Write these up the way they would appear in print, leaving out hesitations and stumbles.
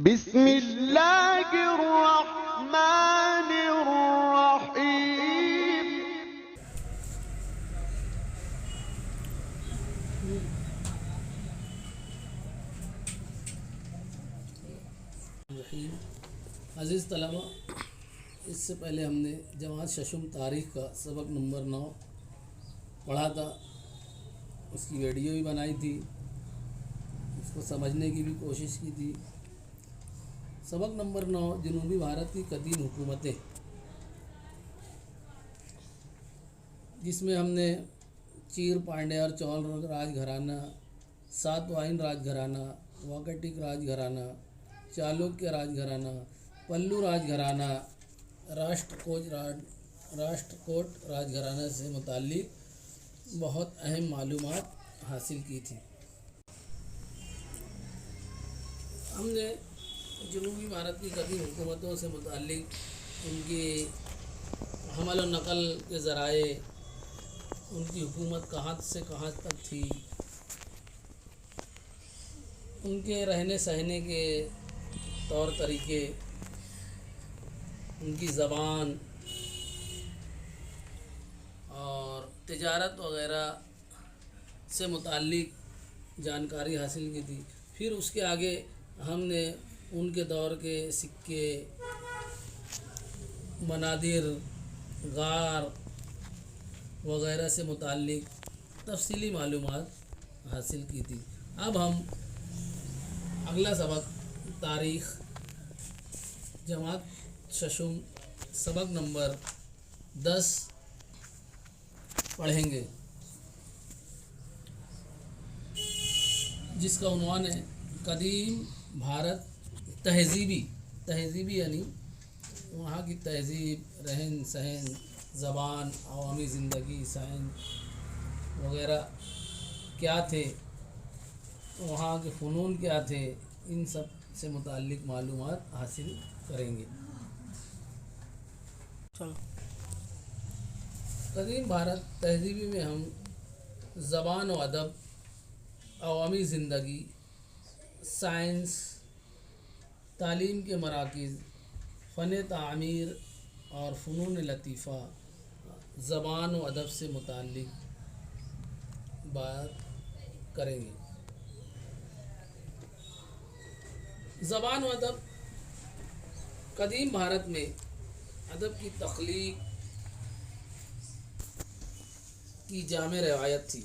بسم اللہ الرحمن الرحیم. عزیز طلبہ، اس سے پہلے ہم نے جماعت ششم تاریخ کا سبق نمبر 9 پڑھا تھا. اس کی ویڈیو بھی بنائی تھی، اس کو سمجھنے کی بھی کوشش کی تھی. سبق نمبر 9 جنوبی بھارت کی قدیم حکومتیں، جس میں ہم نے چیر پانڈیا اور چول راج گھرانہ، ساتوائن راج گھرانہ، واکٹک راج گھرانہ، چالوکیہ راج گھرانہ، پلو راج گھرانہ، راشٹرکوٹ راج گھرانہ سے متعلق بہت اہم معلومات حاصل کی تھی. ہم نے جنوبی بھارت کی قدیم حکومتوں سے متعلق ان کی حمل و نقل کے ذرائع، ان کی حکومت کہاں سے کہاں تک تھی، ان کے رہنے سہنے کے طور طریقے، ان کی زبان اور تجارت وغیرہ سے متعلق جانکاری حاصل کی تھی. پھر اس کے آگے ہم نے ان کے دور کے سکے، منادر، غار وغیرہ سے متعلق تفصیلی معلومات حاصل کی تھی. اب ہم اگلا سبق تاریخ جماعت ششم سبق نمبر 10 پڑھیں گے، جس کا عنوان ہے قدیم بھارت تہذیبی یعنی وہاں کی تہذیب، رہن سہن، زبان، عوامی زندگی، سائنس وغیرہ کیا تھے، وہاں کے فنون کیا تھے، ان سب سے متعلق معلومات حاصل کریں گے. قدیم بھارت تہذیبی میں ہم زبان و ادب، عوامی زندگی، سائنس، تعلیم کے مراکز، فن تعمیر اور فنون لطیفہ، زبان و ادب سے متعلق بات کریں گے. زبان و ادب. قدیم بھارت میں ادب کی تخلیق کی جامع روایت تھی،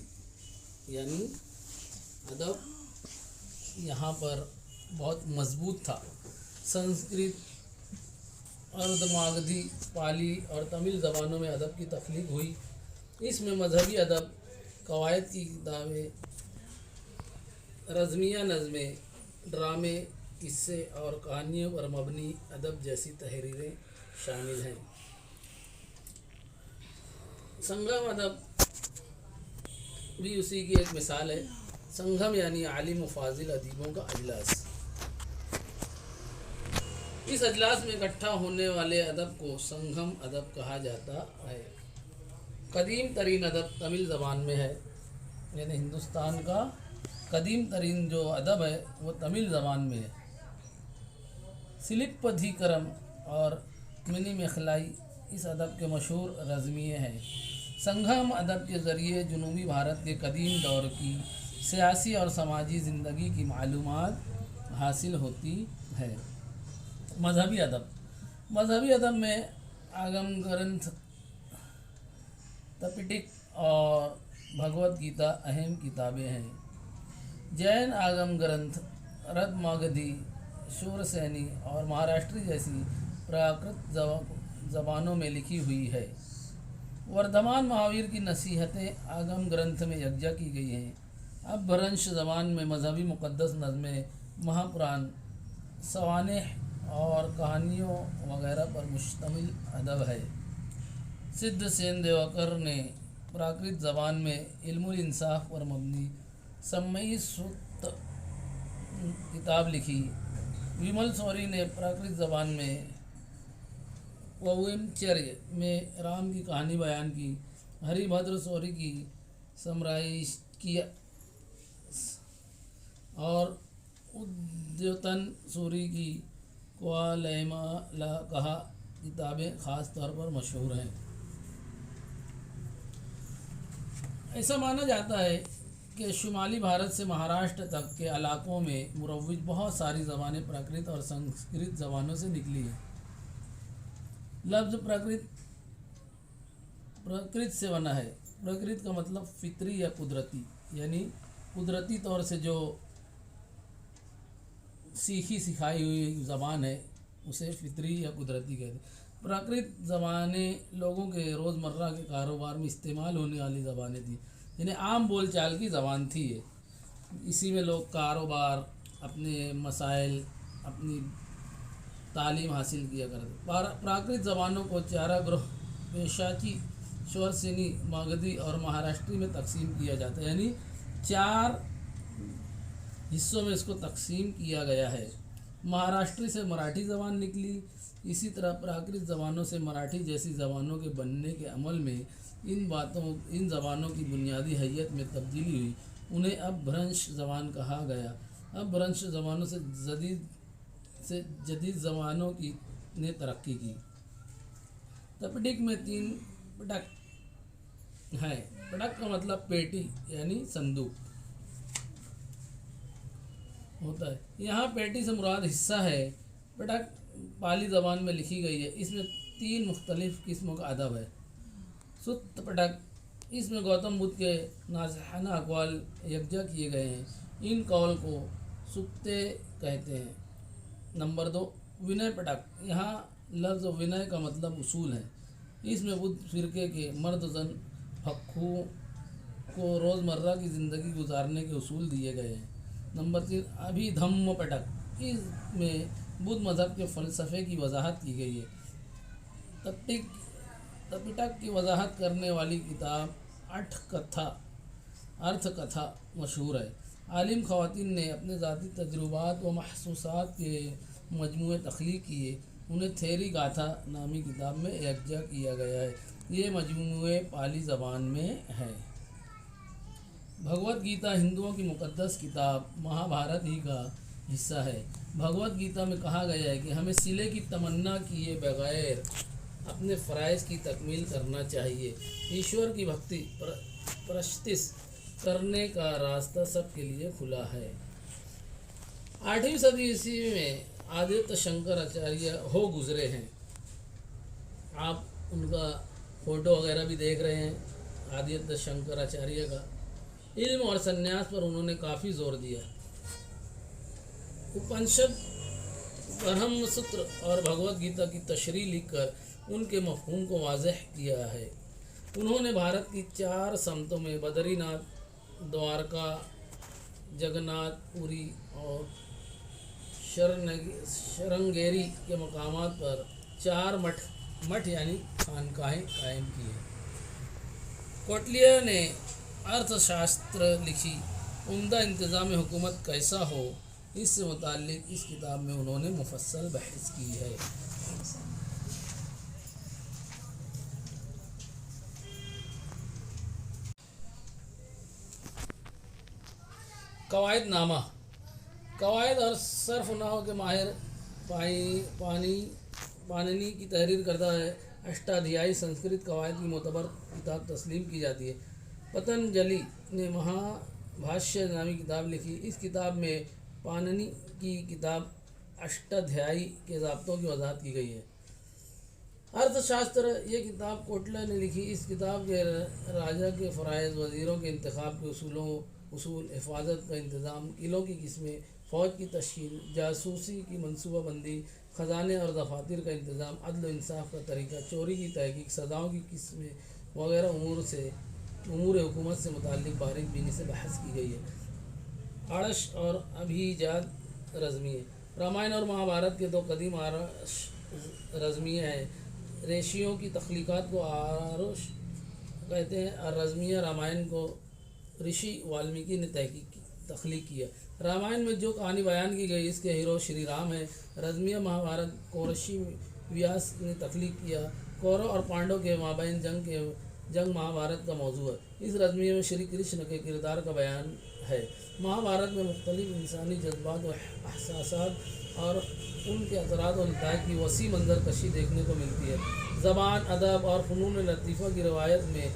یعنی ادب یہاں پر بہت مضبوط تھا. سنسکرت، اردماغدی، پالی اور تمل زبانوں میں ادب کی تخلیق ہوئی. اس میں مذہبی ادب، قواعد کی کتابیں، رزمیہ نظمیں، ڈرامے، قصے اور کہانیوں پر مبنی ادب جیسی تحریریں شامل ہیں. سنگم ادب بھی اسی کی ایک مثال ہے. سنگم یعنی عالم و فاضل ادیبوں کا اجلاس. اس اجلاس میں اکٹھا ہونے والے ادب کو سنگم ادب کہا جاتا ہے. قدیم ترین ادب تمل زبان میں ہے، یعنی ہندوستان کا قدیم ترین جو ادب ہے وہ تمل زبان میں ہے. سلپدھیکرم اور منی میخلائی اس ادب کے مشہور رزمیے ہیں. سنگم ادب کے ذریعے جنوبی بھارت کے قدیم دور کی سیاسی اور سماجی زندگی کی معلومات حاصل ہوتی ہے. مذہبی ادب میں آگم گرنتھ، تپٹک اور بھگوت گیتا اہم کتابیں ہیں. جین آگم گرنتھ ردماگدھی، شورسینی اور مہاراشٹری جیسی پراکرت زبانوں میں لکھی ہوئی ہے. وردھمان مہاویر کی نصیحتیں آگم گرنتھ میں یکجا کی گئی ہیں. اپبھرنش زبان میں مذہبی مقدس نظمیں، مہاپران، سوانح اور کہانیوں وغیرہ پر مشتمل ادب ہے. سدھ سین دیوکر نے پراکرت زبان میں علم الانصاف پر مبنی سمئی سوت کتاب لکھی. ومل سوری نے پراکرت زبان میں وویم چریہ میں رام کی کہانی بیان کی. ہری بھدر سوری کی سمرائش کیا اور उद्योतन सूरी की क्वालैमा ला कहा किताबें ख़ास तौर पर मशहूर हैं। ऐसा माना जाता है कि शुमाली भारत से महाराष्ट्र तक के इलाकों में मुरव्वज बहुत सारी ज़बानें प्राकृत और संस्कृत ज़बानों से निकली हैं। लफ्ज़ प्रकृत से बना है। प्रकृत का मतलब फितरी या कुदरती, यानी कुदरती तौर से जो सीखी सिखाई हुई ज़बान है उसे फितरी या कुदरती कहते हैं। प्राकृत ज़बानें लोगों के रोज़मर्रा के कारोबार में इस्तेमाल होने वाली ज़बानें थी, यानी आम बोलचाल की ज़बान थी ये। इसी में लोग कारोबार, अपने मसाइल, अपनी तालीम हासिल किया करते। प्राकृत ज़बानों को चारा ग्रोह, पेशाची, श्वरसेनी, मगधी और महाराष्ट्री में तकसीम किया जाता है, यानी 4 हिस्सों में इसको तकसीम किया गया है। महाराष्ट्री से मराठी ज़बान निकली। इसी तरह प्राकृत ज़बानों से मराठी जैसी ज़बानों के बनने के अमल में इन ज़बानों की बुनियादी हैयत में तब्दीली हुई। उन्हें अपभ्रंश ज़बान कहा गया। अपभ्रंश ज़बानों से जदीद ज़बानों की ने तरक्की की। तपिटक में 3 पटक है। पटक का मतलब पेटी यानी संदूक होता है। यहाँ पेटी से मुराद हिस्सा है। पटक पाली ज़बान में लिखी गई है। इसमें 3 मुख्तलिफ़ किस्मों का अदब है। सुत्त पटक, इसमें गौतम बुद्ध के नाज़िहाना अक़वाल यकजा किए गए हैं। इन कौल को सुत्ते कहते हैं। नंबर 2, विनय पटक। यहाँ लफ्ज़ विनय का मतलब उसूल है। इसमें बुद्ध फ़िरके के मर्द जन फक्खुओं को रोज़मर्रा की ज़िंदगी गुजारने के उसूल दिए गए हैं। नंबर 3, अभिधम्म पटक। इसमें बुद्ध मज़हब के फ़लसफ़े की वजाहत की गई है। तपिटक की वजाहत करने वाली किताब अर्थ कथा मशहूर है। आलिम ख़वातीन ने अपने ज़ाती तजुर्बात व महसूसात के मजमूए तख्लीक़ किए। उन्हें थेरी गाथा नामी किताब में यकजा किया गया है। ये मजमूए पाली ज़बान में है। भगवत गीता हिंदुओं की मुक़द्दस किताब महाभारत ही का हिस्सा है। भगवत गीता में कहा गया है कि हमें सिले की तमन्ना किए बगैर अपने फ़राइज़ की तकमील करना चाहिए। ईश्वर की भक्ति प्रस्तिस करने का रास्ता सबके लिए खुला है। 8वीं सदी ईस्वी में आदित्य शंकराचार्य हो गुज़रे हैं। आप उनका फ़ोटो वगैरह भी देख रहे हैं। आदित्य शंकराचार्य का इल्म और संन्यास पर उन्होंने काफ़ी जोर दिया। उपनिषद, ब्रह्म सूत्र और भगवत गीता की तशरीह लिखकर उनके मफ़हूम को वाज़ेह किया है। उन्होंने भारत की 4 समतों में बद्रीनाथ, द्वारका, जगन्नाथ पुरी और शृंगेरी के मकामात पर 4 मठ यानी खानकाहें कायम की है। कोटलिया ने अर्थशास्त्र लिखी। उम्दा इंतज़ाम हुकूमत कैसा हो, इससे मुताल्लिक़ इस किताब में उन्होंने मुफस्सल बहस की है। कवायद नामा। कवायद और सर्फ नहव के माहिर पाणिनी की तहरीर करता है अष्टाध्यायी संस्कृत कवायद की मोतबर किताब तस्लीम की जाती है। पतंजलि ने महाभाष्य नामी किताब लिखी। इस किताब में पाणिनि की किताब अष्टाध्यायी के ज़ाब्तों की वजाहत की गई है। अर्थशास्त्र ये किताब कोटला ने लिखी। इस किताब के राजा के फ़राइज़, वज़ीरों के इंतखाब के उसूल, हिफाजत का इंतज़ाम, किलों की किस्में, फ़ौज की तश्कील, जासूसी की मनसूबाबंदी, ख़जाने और दफातर का इंतज़ाम, अदल व इंसाफ का तरीक़ा, चोरी की तहक़ीक़, सदाओं की किस्में वगैरह उमूर हुकूमत से मुताल्लिक़ बारीक बीनी से बहस की गई है। आड़श और अभिजात रज़मिये। रामायण और महाभारत के 2 कदीम आरश रज़मिये हैं। ऋषियों की तख्लीक़ात को आरुष कहते हैं और रज़मिया रामायण को ऋषि वाल्मीकि ने तख्लीक़ किया। रामायण में जो कहानी बयान की गई इसके हीरो श्री राम है। रज़मिया महाभारत को ऋषि व्यास ने तख्लीक़ किया। कौरव और पांडव के माबैन जंग के जंग महाभारत का मौजू है। इस रज़्मिया में श्री कृष्ण के किरदार का बयान है। महाभारत में मुख्तलिफ इंसानी जज्बात व एहसासात और उनके असरात और नताइज की वसी मंजर कशी देखने को मिलती है। ज़बान, अदब और फ़नून लतीफ़ा की रवायत में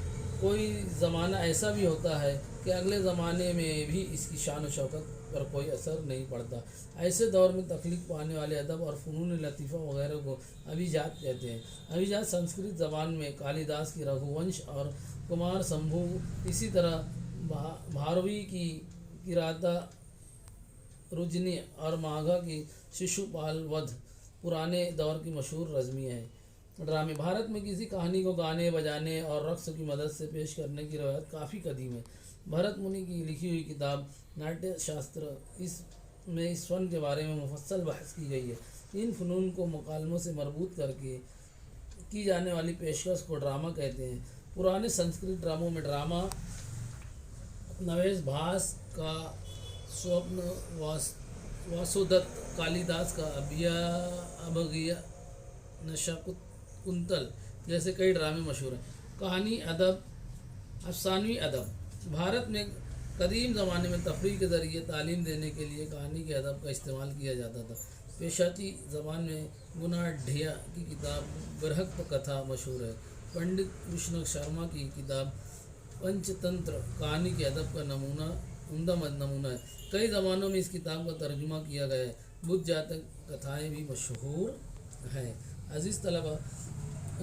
कोई ज़माना ऐसा भी होता है कि अगले ज़माने में भी इसकी शान व शौकत पर कोई असर नहीं पड़ता। ऐसे दौर में तख्लीक पाने वाले अदब और फ़नून लतीफ़ा वगैरह को अभिजात कहते हैं। अभिजात संस्कृत ज़बान में कालिदास की रघुवंश और कुमार शंभू, इसी तरह भारवी की किराता रुजनी और माघा की शिशुपाल वध पुराने दौर की मशहूर रज़्मियाँ हैं। ड्रामे भारत में किसी कहानी को गाने बजाने और रक़्स की मदद से पेश करने की रवायत काफ़ी कदीम है। भरत मुनि की लिखी हुई किताब नाट्य शास्त्र इसमें इस फ़न के बारे में मुफस्सल बहस की गई है। इन फ़नून को मुकालमों से मरबूत करके की जाने वाली पेशकश को ड्रामा कहते हैं। पुराने संस्कृत ड्रामों में ड्रामा नवेश भास का स्वप्न, वासुदत्त, कालिदास का अभगिया, नशाकुंतल जैसे कई ड्रामे मशहूर हैं। कहानी अदब, अफसानवी अदब भारत में कदीम ज़माने में तफरीह के ज़रिए तालीम देने के लिए कहानी के अदब का इस्तेमाल किया जाता था। पेशाची ज़बान में गुनाढ्या की किताब बृहत कथा मशहूर है। पंडित कृष्ण शर्मा की किताब पंचतंत्र कहानी के अदब का उम्दा नमूना है। कई ज़बानों में इस किताब का तर्जुमा किया गया है। बुद्ध जातक कथाएँ भी मशहूर हैं। अज़ीज़ तलबा,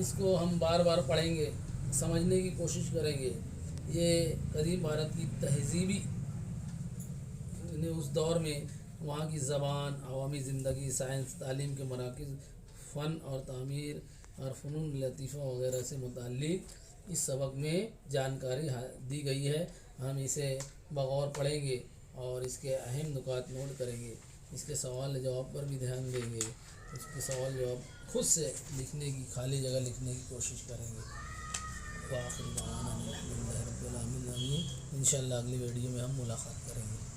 इसको हम बार बार पढ़ेंगे, समझने की कोशिश करेंगे। ये कदीम भारत की तहज़ीबी उस दौर में वहाँ की ज़बान, अवामी ज़िंदगी, साइंस, तालीम के मराकिज़, फ़न और तामीर और फ़नून लतीफ़ा वगैरह से मुताल्लिक़ इस सबक में जानकारी दी गई है। हम इसे बग़ौर पढ़ेंगे और इसके अहम नुकात नोट करेंगे। इसके सवाल जवाब पर भी ध्यान देंगे। उसके सवाल जवाब खुद से लिखने की, खाली जगह लिखने की कोशिश करेंगे। इंशाअल्लाह अगली वीडियो में हम मुलाकात करेंगे।